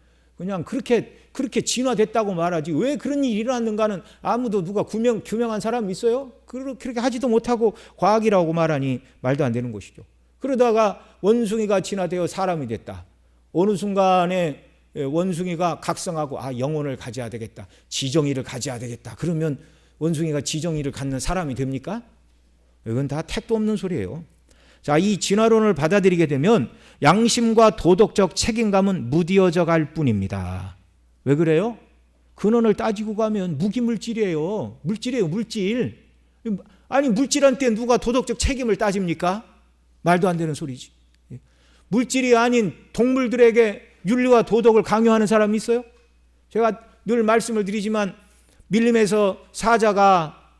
그렇게 진화됐다고 말하지, 왜 그런 일이 일어났는가는 아무도 누가 규명한 사람 있어요? 그렇게 하지도 못하고 과학이라고 말하니 말도 안 되는 것이죠. 그러다가 원숭이가 진화되어 사람이 됐다. 어느 순간에 원숭이가 각성하고 영혼을 가져야 되겠다, 지정의를 가져야 되겠다. 그러면 원숭이가 지정의를 갖는 사람이 됩니까? 이건 다 택도 없는 소리예요. 자, 이 진화론을 받아들이게 되면 양심과 도덕적 책임감은 무디어져 갈 뿐입니다. 왜 그래요? 근원을 따지고 가면 무기물질이에요. 물질. 아니, 물질한테 누가 도덕적 책임을 따집니까? 말도 안 되는 소리지. 물질이 아닌 동물들에게 윤리와 도덕을 강요하는 사람이 있어요? 제가 늘 말씀을 드리지만, 밀림에서 사자가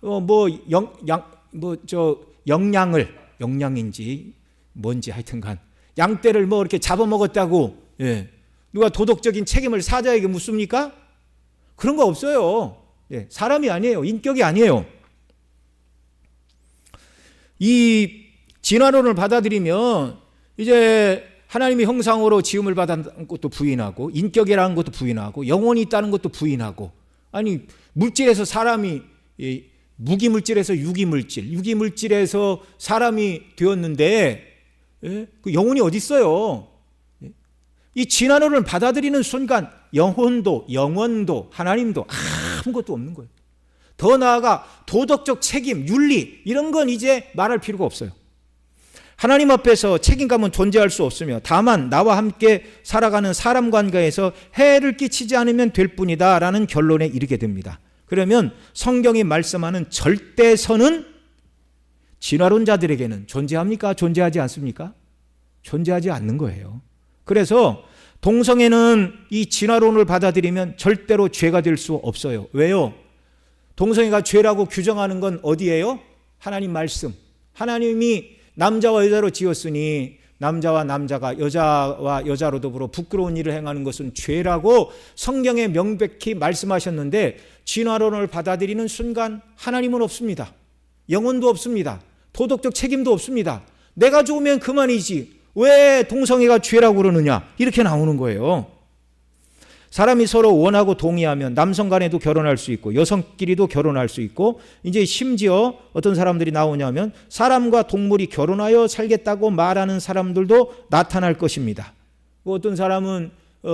영양인지 뭔지 하여튼간 양떼를 뭐 이렇게 잡아먹었다고 누가 도덕적인 책임을 사자에게 묻습니까? 그런 거 없어요. 사람이 아니에요. 인격이 아니에요. 이 진화론을 받아들이면 이제 하나님의 형상으로 지음을 받은 것도 부인하고, 인격이라는 것도 부인하고, 영혼이 있다는 것도 부인하고, 아니 물질에서 사람이, 무기물질에서 유기물질에서 사람이 되었는데 그 영혼이 어디 있어요? 이 진화론을 받아들이는 순간 영혼도 하나님도 아무것도 없는 거예요. 더 나아가 도덕적 책임, 윤리 이런 건 이제 말할 필요가 없어요. 하나님 앞에서 책임감은 존재할 수 없으며, 다만 나와 함께 살아가는 사람 관계에서 해를 끼치지 않으면 될 뿐이다 라는 결론에 이르게 됩니다. 그러면 성경이 말씀하는 절대선은 진화론자들에게는 존재합니까? 존재하지 않습니까? 존재하지 않는 거예요. 그래서 동성애는 이 진화론을 받아들이면 절대로 죄가 될 수 없어요. 왜요? 동성애가 죄라고 규정하는 건 어디예요? 하나님 말씀. 하나님이 남자와 여자로 지었으니 남자와 남자가 여자와 여자로 더불어 부끄러운 일을 행하는 것은 죄라고 성경에 명백히 말씀하셨는데 진화론을 받아들이는 순간 하나님은 없습니다. 영혼도 없습니다. 도덕적 책임도 없습니다. 내가 좋으면 그만이지 왜 동성애가 죄라고 그러느냐 이렇게 나오는 거예요. 사람이 서로 원하고 동의하면 남성 간에도 결혼할 수 있고 여성끼리도 결혼할 수 있고 이제 심지어 어떤 사람들이 나오냐면 사람과 동물이 결혼하여 살겠다고 말하는 사람들도 나타날 것입니다. 어떤 사람은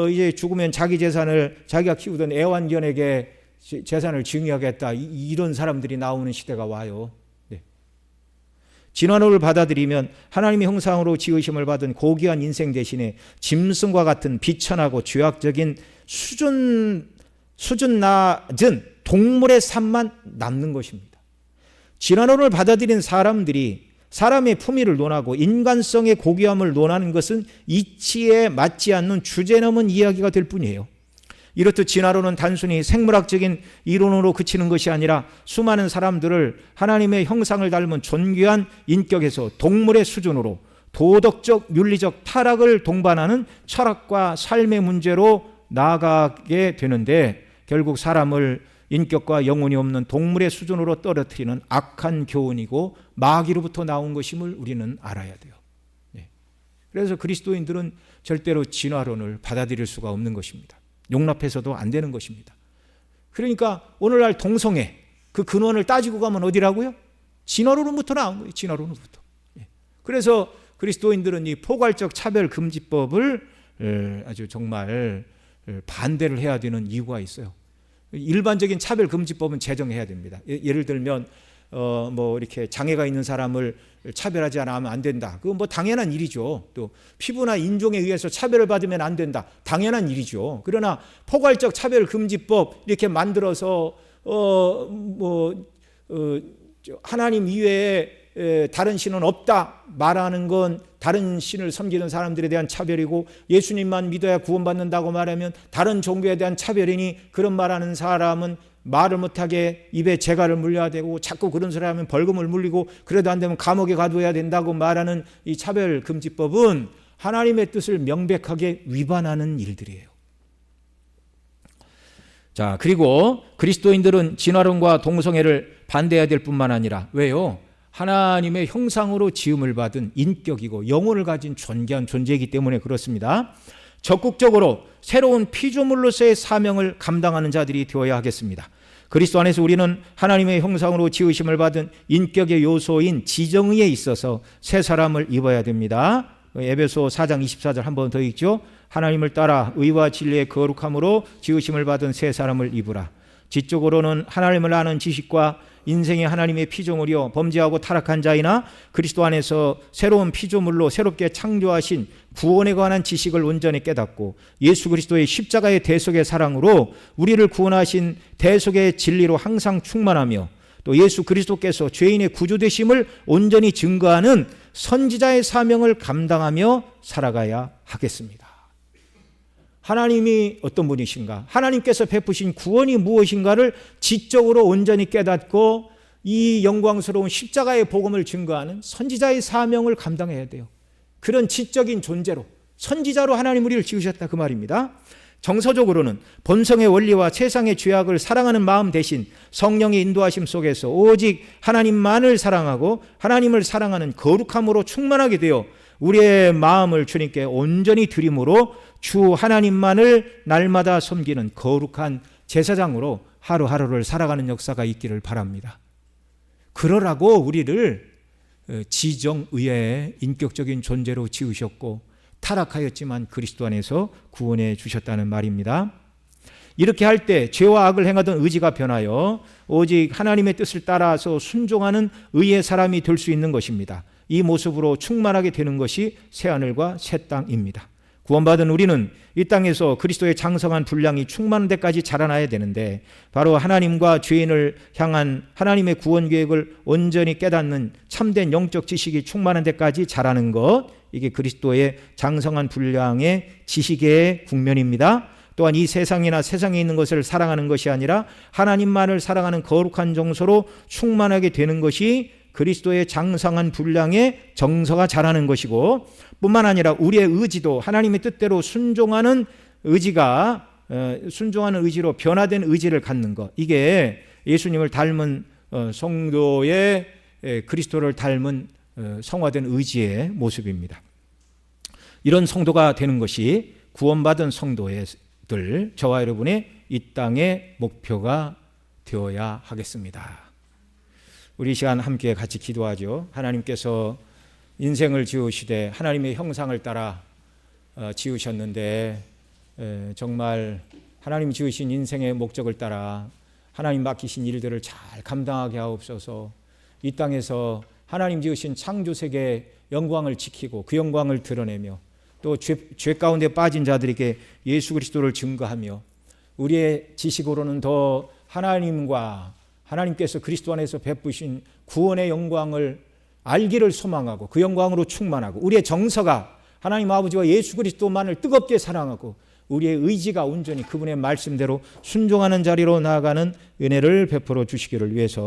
이제 죽으면 자기 재산을 자기가 키우던 애완견에게 재산을 증여하겠다 이런 사람들이 나오는 시대가 와요. 진화론을 받아들이면 하나님의 형상으로 지으심을 받은 고귀한 인생 대신에 짐승과 같은 비천하고 죄악적인 수준 낮은 동물의 삶만 남는 것입니다. 진화론을 받아들인 사람들이 사람의 품위를 논하고 인간성의 고귀함을 논하는 것은 이치에 맞지 않는 주제넘은 이야기가 될 뿐이에요. 이렇듯 진화론은 단순히 생물학적인 이론으로 그치는 것이 아니라 수많은 사람들을 하나님의 형상을 닮은 존귀한 인격에서 동물의 수준으로 도덕적, 윤리적 타락을 동반하는 철학과 삶의 문제로 나아가게 되는데 결국 사람을 인격과 영혼이 없는 동물의 수준으로 떨어뜨리는 악한 교훈이고 마귀로부터 나온 것임을 우리는 알아야 돼요. 그래서 그리스도인들은 절대로 진화론을 받아들일 수가 없는 것입니다. 용납해서도 안 되는 것입니다. 그러니까 오늘날 동성애 그 근원을 따지고 가면 어디라고요? 진화론으로부터 나온 거예요. 진화론으로부터. 그래서 그리스도인들은 이 포괄적 차별 금지법을 아주 정말 반대를 해야 되는 이유가 있어요. 일반적인 차별 금지법은 제정해야 됩니다. 예를 들면 뭐 이렇게 장애가 있는 사람을 차별하지 않으면 안 된다. 그건 뭐 당연한 일이죠. 또 피부나 인종에 의해서 차별을 받으면 안 된다. 당연한 일이죠. 그러나 포괄적 차별 금지법 이렇게 만들어서 하나님 이외에 다른 신은 없다 말하는 건 다른 신을 섬기는 사람들에 대한 차별이고 예수님만 믿어야 구원받는다고 말하면 다른 종교에 대한 차별이니 그런 말하는 사람은 말을 못하게 입에 재갈을 물려야 되고 자꾸 그런 소리 하면 벌금을 물리고 그래도 안 되면 감옥에 가둬야 된다고 말하는 이 차별금지법은 하나님의 뜻을 명백하게 위반하는 일들이에요. 자, 그리고 그리스도인들은 진화론과 동성애를 반대해야 될 뿐만 아니라 왜요? 하나님의 형상으로 지음을 받은 인격이고 영혼을 가진 존귀한 존재이기 때문에 그렇습니다. 적극적으로 새로운 피조물로서의 사명을 감당하는 자들이 되어야 하겠습니다. 그리스도 안에서 우리는 하나님의 형상으로 지으심을 받은 인격의 요소인 지정의에 있어서 새 사람을 입어야 됩니다. 에베소 4장 24절 한 번 더 읽죠. 하나님을 따라 의와 진리의 거룩함으로 지으심을 받은 새 사람을 입으라. 지적으로는 하나님을 아는 지식과 인생이 하나님의 피조물이요 범죄하고 타락한 자이나 그리스도 안에서 새로운 피조물로 새롭게 창조하신 구원에 관한 지식을 온전히 깨닫고 예수 그리스도의 십자가의 대속의 사랑으로 우리를 구원하신 대속의 진리로 항상 충만하며 또 예수 그리스도께서 죄인의 구주되심을 온전히 증거하는 선지자의 사명을 감당하며 살아가야 하겠습니다. 하나님이 어떤 분이신가? 하나님께서 베푸신 구원이 무엇인가를 지적으로 온전히 깨닫고 이 영광스러운 십자가의 복음을 증거하는 선지자의 사명을 감당해야 돼요. 그런 지적인 존재로 선지자로 하나님 우리를 지으셨다 그 말입니다. 정서적으로는 본성의 원리와 세상의 죄악을 사랑하는 마음 대신 성령의 인도하심 속에서 오직 하나님만을 사랑하고 하나님을 사랑하는 거룩함으로 충만하게 되어 우리의 마음을 주님께 온전히 드림으로 주 하나님만을 날마다 섬기는 거룩한 제사장으로 하루하루를 살아가는 역사가 있기를 바랍니다. 그러라고 우리를 지정의의 인격적인 존재로 지으셨고 타락하였지만 그리스도 안에서 구원해 주셨다는 말입니다. 이렇게 할 때 죄와 악을 행하던 의지가 변하여 오직 하나님의 뜻을 따라서 순종하는 의의 사람이 될 수 있는 것입니다. 이 모습으로 충만하게 되는 것이 새하늘과 새 땅입니다. 구원받은 우리는 이 땅에서 그리스도의 장성한 분량이 충만한 데까지 자라나야 되는데 바로 하나님과 죄인을 향한 하나님의 구원 계획을 온전히 깨닫는 참된 영적 지식이 충만한 데까지 자라는 것, 이게 그리스도의 장성한 분량의 지식의 국면입니다. 또한 이 세상이나 세상에 있는 것을 사랑하는 것이 아니라 하나님만을 사랑하는 거룩한 정서로 충만하게 되는 것이 그리스도의 장성한 분량의 정서가 자라는 것이고, 뿐만 아니라 우리의 의지도 하나님의 뜻대로 순종하는 의지로 변화된 의지를 갖는 것, 이게 예수님을 닮은 성도의 그리스도를 닮은 성화된 의지의 모습입니다. 이런 성도가 되는 것이 구원받은 성도들, 저와 여러분의 이 땅의 목표가 되어야 하겠습니다. 우리 이 시간 함께 같이 기도하죠. 하나님께서 인생을 지으시되 하나님의 형상을 따라 지으셨는데, 정말 하나님 지으신 인생의 목적을 따라 하나님 맡기신 일들을 잘 감당하게 하옵소서. 이 땅에서 하나님 지으신 창조세계의 영광을 지키고 그 영광을 드러내며, 또 죄 가운데 빠진 자들에게 예수 그리스도를 증거하며, 우리의 지식으로는 더 하나님께서 그리스도 안에서 베푸신 구원의 영광을 알기를 소망하고 그 영광으로 충만하고, 우리의 정서가 하나님 아버지와 예수 그리스도만을 뜨겁게 사랑하고 우리의 의지가 온전히 그분의 말씀대로 순종하는 자리로 나아가는 은혜를 베풀어 주시기를 위해서